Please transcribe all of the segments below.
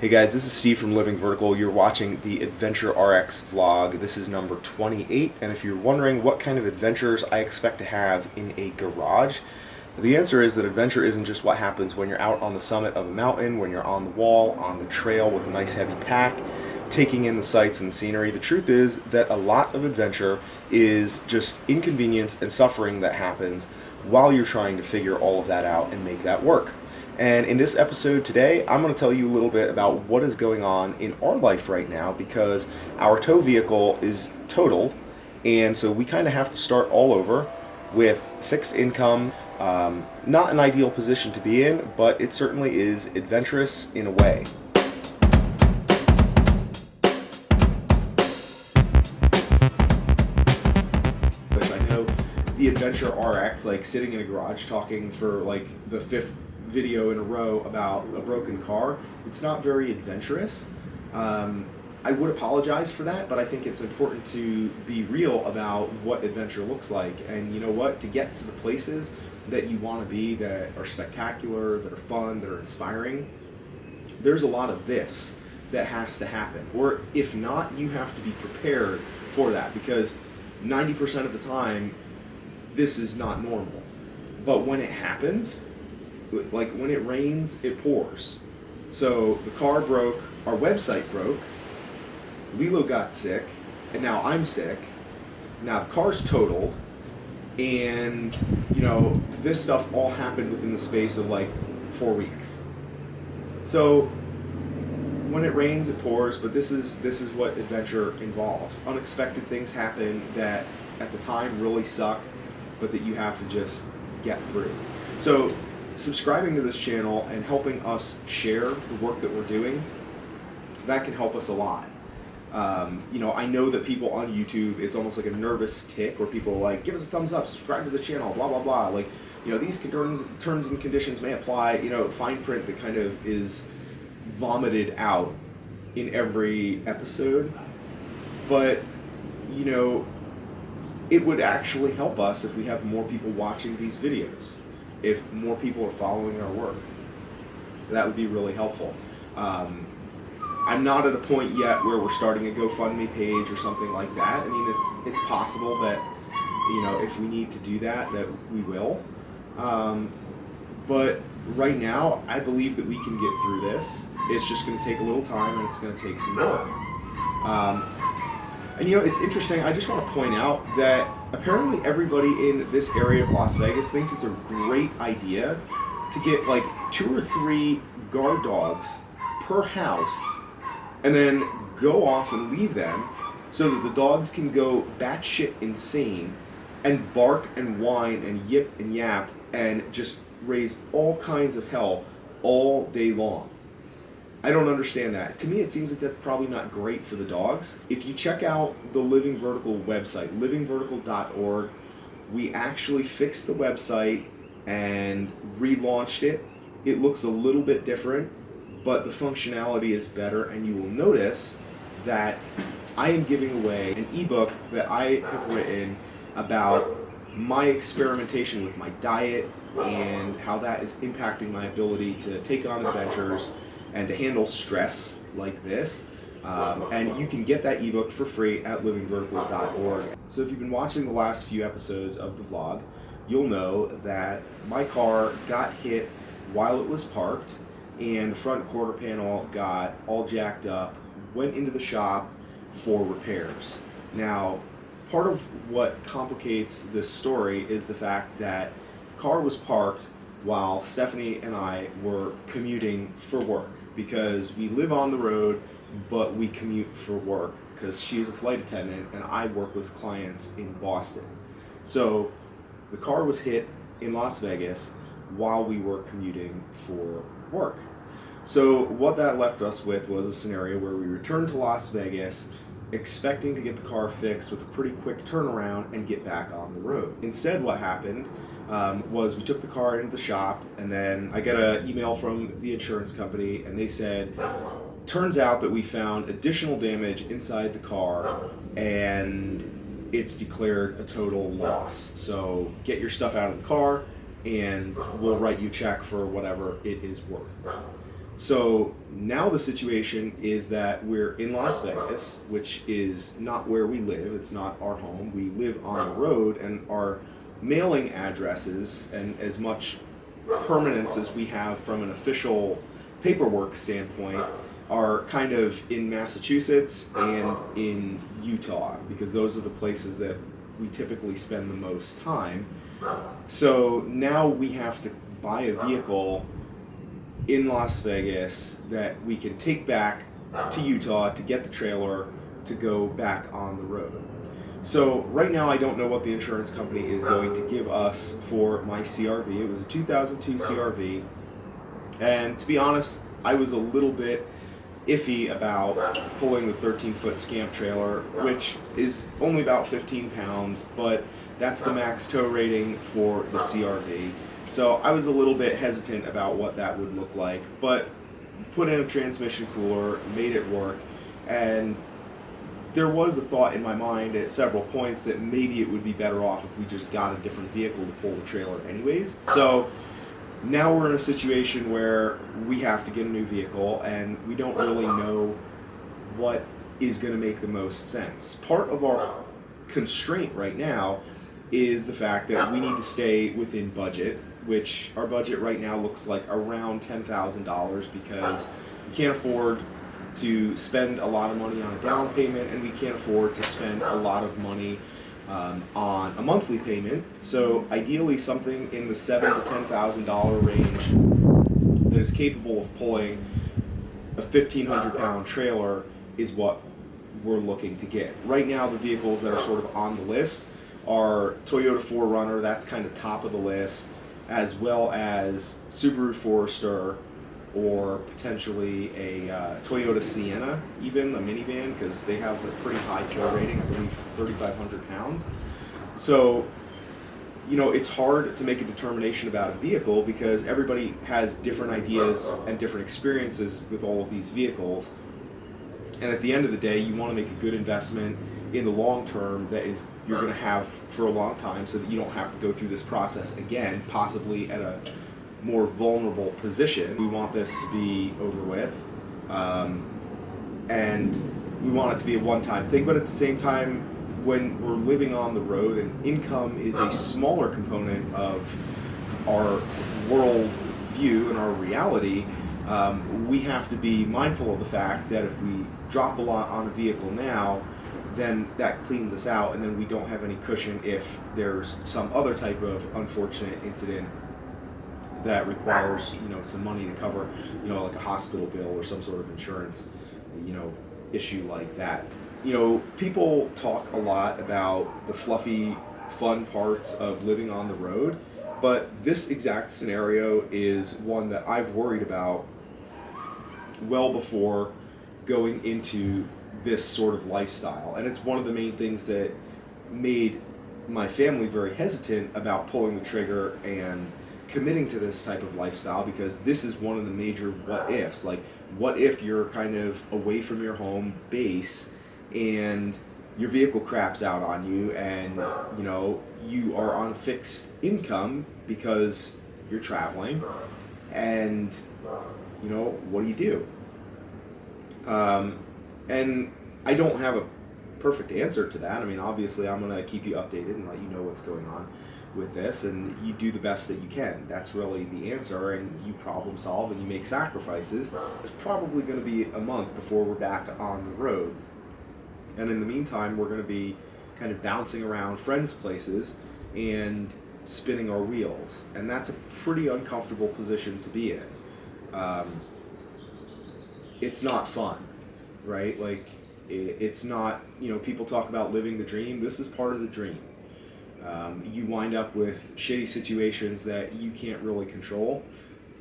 Hey guys, this is Steve from Living Vertical. You're watching the AdventureRx vlog. This is number 28, and if you're wondering what kind of adventures I expect to have in a garage, the answer is that adventure isn't just what happens when you're out on the summit of a mountain, when you're on the wall, on the trail with a nice heavy pack, taking in the sights and scenery. The truth is that a lot of adventure is just inconvenience and suffering that happens while you're trying to figure all of that out and make that work. And in this episode today, I'm going to tell you a little bit about what is going on in our life right now because our tow vehicle is totaled, and so we kind of have to start all over with fixed income. Not an ideal position to be in, but it certainly is adventurous in a way. But I know the AdventureRx, like sitting in a garage talking for like the fifth video in a row about a broken car, it's not very adventurous. I would apologize for that, but I think it's important to be real about what adventure looks like. And you know what? To get to the places that you want to be, that are spectacular, that are fun, that are inspiring, there's a lot of this that has to happen. Or if not, you have to be prepared for that, because 90% of the time, this is not normal. But when it happens, like when it rains, it pours. So the car broke, our website broke, Lilo got sick, and now I'm sick. Now the car's totaled, and you know, this stuff all happened within the space of like 4 weeks. So when it rains, it pours, but this is what adventure involves. Unexpected things happen that at the time really suck, but that you have to just get through. So subscribing to this channel and helping us share the work that we're doing, that can help us a lot. I know that people on YouTube, it's almost like a nervous tick where people are like, give us a thumbs up, subscribe to the channel, blah, blah, blah. Like, these terms and conditions may apply, fine print that kind of is vomited out in every episode. But, it would actually help us if we have more people watching these videos. If more people are following our work, that would be really helpful. I'm not at a point yet where we're starting a GoFundMe page or something like that. I mean, it's possible that, if we need to do that we will. But right now, I believe that we can get through this. It's just going to take a little time, and it's going to take some work. And it's interesting, I just want to point out that apparently everybody in this area of Las Vegas thinks it's a great idea to get like 2 or 3 guard dogs per house and then go off and leave them so that the dogs can go batshit insane and bark and whine and yip and yap and just raise all kinds of hell all day long. I don't understand that. To me, it seems like that's probably not great for the dogs. If you check out the Living Vertical website, livingvertical.org, we actually fixed the website and relaunched it. It looks a little bit different, but the functionality is better, and you will notice that I am giving away an ebook that I have written about my experimentation with my diet and how that is impacting my ability to take on adventures and to handle stress like this. And you can get that ebook for free at livingvertical.org. So if you've been watching the last few episodes of the vlog, you'll know that my car got hit while it was parked, and the front quarter panel got all jacked up, went into the shop for repairs. Now, part of what complicates this story is the fact that the car was parked while Stephanie and I were commuting for work, because we live on the road, but we commute for work because she's a flight attendant and I work with clients in Boston. So the car was hit in Las Vegas while we were commuting for work. So what that left us with was a scenario where we returned to Las Vegas expecting to get the car fixed with a pretty quick turnaround and get back on the road. Instead, what happened was we took the car into the shop, and then I got an email from the insurance company, and they said, turns out that we found additional damage inside the car, and it's declared a total loss. So get your stuff out of the car, and we'll write you a check for whatever it is worth. So now the situation is that we're in Las Vegas, which is not where we live. It's not our home. We live on the road, and our mailing addresses and as much permanence as we have from an official paperwork standpoint are kind of in Massachusetts and in Utah, because those are the places that we typically spend the most time. So now we have to buy a vehicle in Las Vegas that we can take back to Utah to get the trailer to go back on the road. So right now I don't know what the insurance company is going to give us for my CRV. It was a 2002 CRV, and to be honest, I was a little bit iffy about pulling the 13-foot Scamp trailer, which is only about 15 pounds, but that's the max tow rating for the CRV. So I was a little bit hesitant about what that would look like, but put in a transmission cooler, made it work, and there was a thought in my mind at several points that maybe it would be better off if we just got a different vehicle to pull the trailer anyways. So now we're in a situation where we have to get a new vehicle, and we don't really know what is going to make the most sense. Part of our constraint right now is the fact that we need to stay within budget, which our budget right now looks like around $10,000, because we can't afford to spend a lot of money on a down payment, and we can't afford to spend a lot of money on a monthly payment. So ideally something in the $7,000 to $10,000 range that is capable of pulling a 1,500 pound trailer is what we're looking to get. Right now the vehicles that are sort of on the list are Toyota 4Runner, that's kind of top of the list, as well as Subaru Forester, or potentially a Toyota Sienna, even a minivan, because they have a pretty high tow rating, I believe 3,500 pounds. So, you know, it's hard to make a determination about a vehicle because everybody has different ideas and different experiences with all of these vehicles. And at the end of the day, you want to make a good investment in the long term that is you're going to have for a long time, so that you don't have to go through this process again, possibly at a more vulnerable position. We want this to be over with, and we want it to be a one-time thing, but at the same time, when we're living on the road and income is a smaller component of our world view and our reality, we have to be mindful of the fact that if we drop a lot on a vehicle now, then that cleans us out, and then we don't have any cushion if there's some other type of unfortunate incident that requires, you know, some money to cover, you know, like a hospital bill or some sort of insurance, you know, issue like that. You know, people talk a lot about the fluffy, fun parts of living on the road, but this exact scenario is one that I've worried about well before going into this sort of lifestyle. And it's one of the main things that made my family very hesitant about pulling the trigger and committing to this type of lifestyle, because this is one of the major what ifs. Like, what if you're kind of away from your home base and your vehicle craps out on you, and you know you are on fixed income because you're traveling, and you know, what do you do? And I don't have a perfect answer to that. I mean, obviously I'm going to keep you updated and let you know what's going on with this, and you do the best that you can. That's really the answer, and you problem solve and you make sacrifices. It's probably going to be a month before we're back on the road, and in the meantime we're going to be kind of bouncing around friends' places and spinning our wheels, and that's a pretty uncomfortable position to be in. It's not fun, right? Like, it's not, you know, people talk about living the dream. This is part of the dream. You wind up with shitty situations that you can't really control.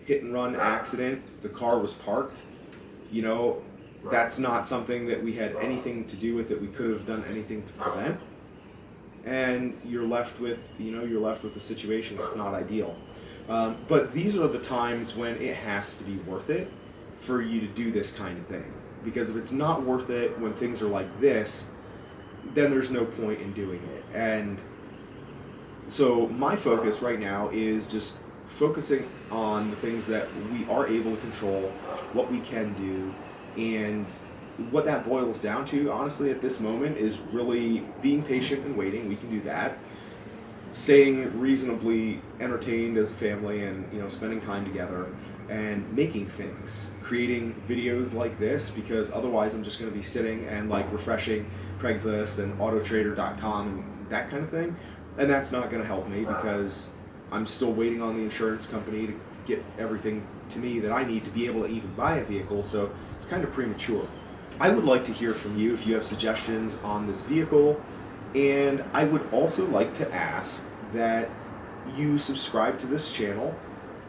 Hit and run accident, the car was parked. You know, that's not something that we had anything to do with, that we could have done anything to prevent. And you're left with, you know, a situation that's not ideal. But these are the times when it has to be worth it for you to do this kind of thing. Because if it's not worth it when things are like this, then there's no point in doing it. And so my focus right now is just focusing on the things that we are able to control, what we can do, and what that boils down to, honestly, at this moment is really being patient and waiting. We can do that. Staying reasonably entertained as a family and, spending time together and making things, creating videos like this, because otherwise I'm just going to be sitting and refreshing Craigslist and autotrader.com and that kind of thing. And that's not going to help me because I'm still waiting on the insurance company to get everything to me that I need to be able to even buy a vehicle, so it's kind of premature. I would like to hear from you if you have suggestions on this vehicle, and I would also like to ask that you subscribe to this channel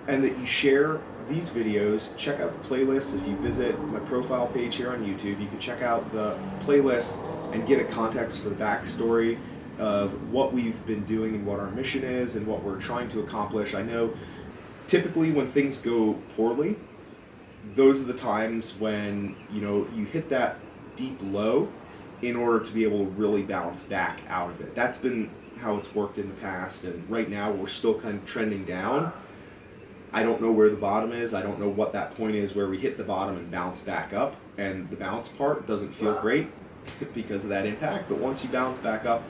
and that you share these videos. Check out the playlist. If you visit my profile page here on YouTube, you can check out the playlist and get a context for the backstory of what we've been doing and what our mission is and what we're trying to accomplish. I know typically when things go poorly, those are the times when you hit that deep low in order to be able to really bounce back out of it. That's been how it's worked in the past, and right now we're still kind of trending down. I don't know where the bottom is. I don't know what that point is where we hit the bottom and bounce back up, and the bounce part doesn't feel great because of that impact, but once you bounce back up,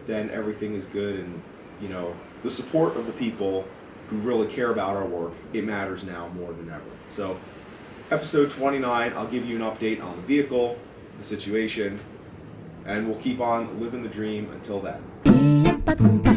then everything is good, and the support of the people who really care about our work, it matters now more than ever. So episode 29, I'll give you an update on the vehicle, the situation, and we'll keep on living the dream until then.